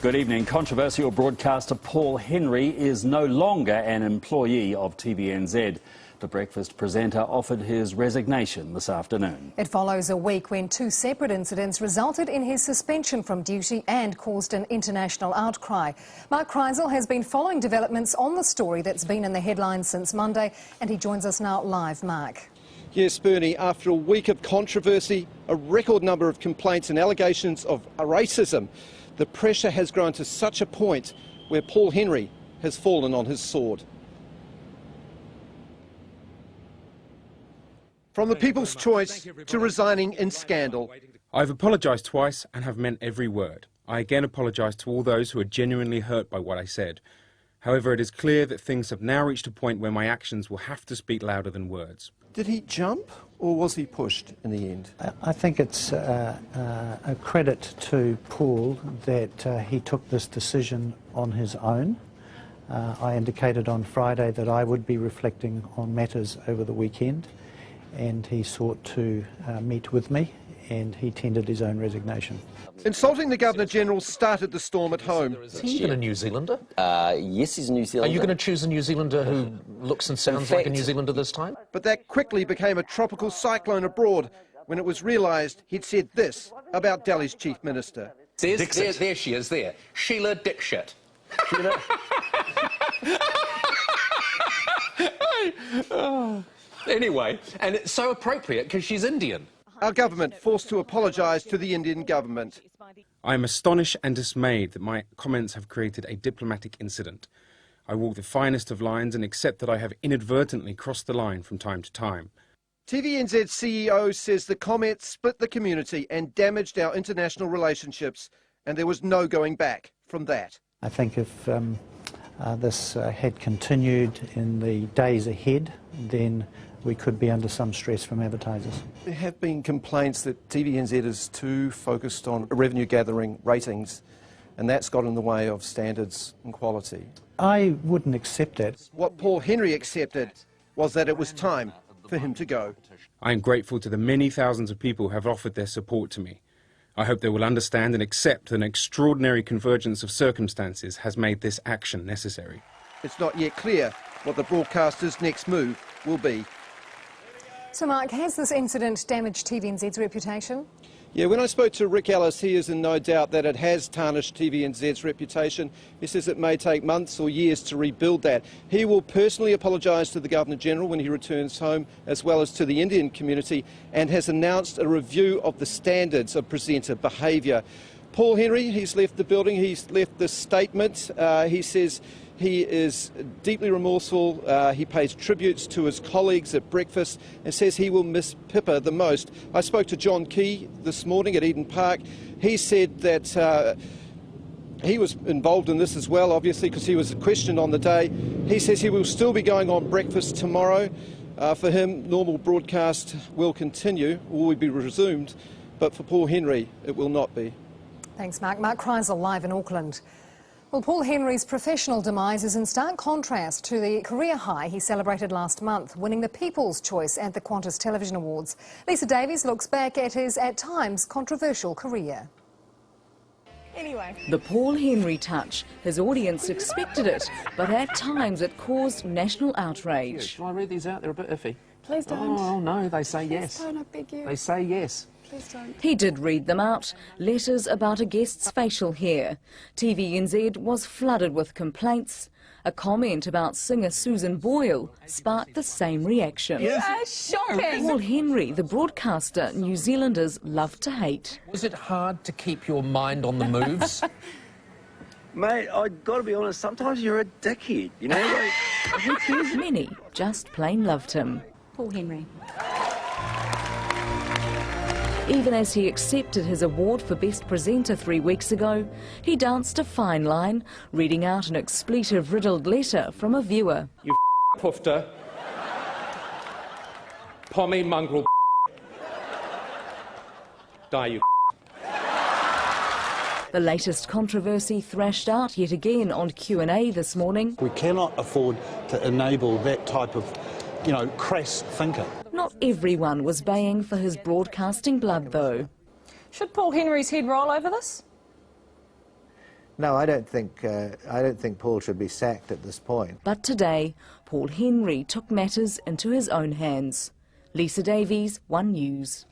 Good evening. Controversial broadcaster Paul Henry is no longer an employee of TVNZ. The breakfast presenter offered his resignation this afternoon. It follows a week when two separate incidents resulted in his suspension from duty and caused an international outcry. Mark Kreisel has been following developments on the story that's been in the headlines since Monday, and he joins us now live. Mark. Yes, Bernie, after a week of controversy, a record number of complaints and allegations of racism, the pressure has grown to such a point where Paul Henry has fallen on his sword. From the People's Choice to resigning in scandal. I've apologised twice and have meant every word. I again apologise to all those who are genuinely hurt by what I said. However, it is clear that things have now reached a point where my actions will have to speak louder than words. Did he jump or was he pushed in the end? I think it's a credit to Paul that he took this decision on his own. I indicated on Friday that I would be reflecting on matters over the weekend, and he sought to meet with me, and he tendered his own resignation. Insulting the Governor-General started the storm at home. Is he even a New Zealander? Yes, he's a New Zealander. Are you going to choose a New Zealander who looks and sounds like a New Zealander this time? But that quickly became a tropical cyclone abroad when it was realised he'd said this about Delhi's Chief Minister. There she is, there. Sheila DIKSHIT. Anyway, and it's so appropriate because she's Indian. Our government forced to apologise to the Indian government. I am astonished and dismayed that my comments have created a diplomatic incident. I walk the finest of lines and accept that I have inadvertently crossed the line from time to time. TVNZ CEO says the comments split the community and damaged our international relationships, and there was no going back from that. I think if this had continued in the days ahead, then we could be under some stress from advertisers. There have been complaints that TVNZ is too focused on revenue gathering ratings, and that's got in the way of standards and quality. I wouldn't accept that. What Paul Henry accepted was that it was time for him to go. I am grateful to the many thousands of people who have offered their support to me. I hope they will understand and accept that an extraordinary convergence of circumstances has made this action necessary. It's not yet clear what the broadcaster's next move will be. So, Mark, has this incident damaged TVNZ's reputation? Yeah, when I spoke to Rick Ellis, he is in no doubt that it has tarnished TVNZ's reputation. He says it may take months or years to rebuild that. He will personally apologise to the Governor-General when he returns home, as well as to the Indian community, and has announced a review of the standards of presenter behaviour. Paul Henry, he's left the building, he's left this statement. He says he is deeply remorseful. He pays tributes to his colleagues at breakfast and says he will miss Pippa the most. I spoke to John Key this morning at Eden Park. He said that he was involved in this as well, obviously, because he was questioned on the day. He says he will still be going on breakfast tomorrow. For him, normal broadcast will continue, or will be resumed, but for Paul Henry, it will not be. Thanks, Mark. Mark Kreisel live in Auckland. Well, Paul Henry's professional demise is in stark contrast to the career high he celebrated last month, winning the People's Choice at the Qantas Television Awards. Lisa Davies looks back at his, at times, controversial career. Anyway. The Paul Henry touch. His audience expected it, but at times it caused national outrage. Shall I read these out? They're a bit iffy. Please don't. Oh, no, they say yes. Please don't, I beg you. They say yes. Please don't. He did read them out, letters about a guest's facial hair. TVNZ was flooded with complaints. A comment about singer Susan Boyle sparked the same reaction. Shocking! Paul Henry, the broadcaster New Zealanders love to hate. Was it hard to keep your mind on the moves? Mate, I've got to be honest, sometimes you're a dickhead, you know? Like, who cares? Many just plain loved him. Paul Henry. Even as he accepted his award for Best Presenter 3 weeks ago, he danced a fine line, reading out an expletive-riddled letter from a viewer. You poofter. Pommy mongrel. Die, you. The latest controversy thrashed out yet again on Q&A this morning. We cannot afford to enable that type of, crass thinker. Not everyone was baying for his broadcasting blood, though. Should Paul Henry's head roll over this? No, I don't think Paul should be sacked at this point. But today, Paul Henry took matters into his own hands. Lisa Davies, One News.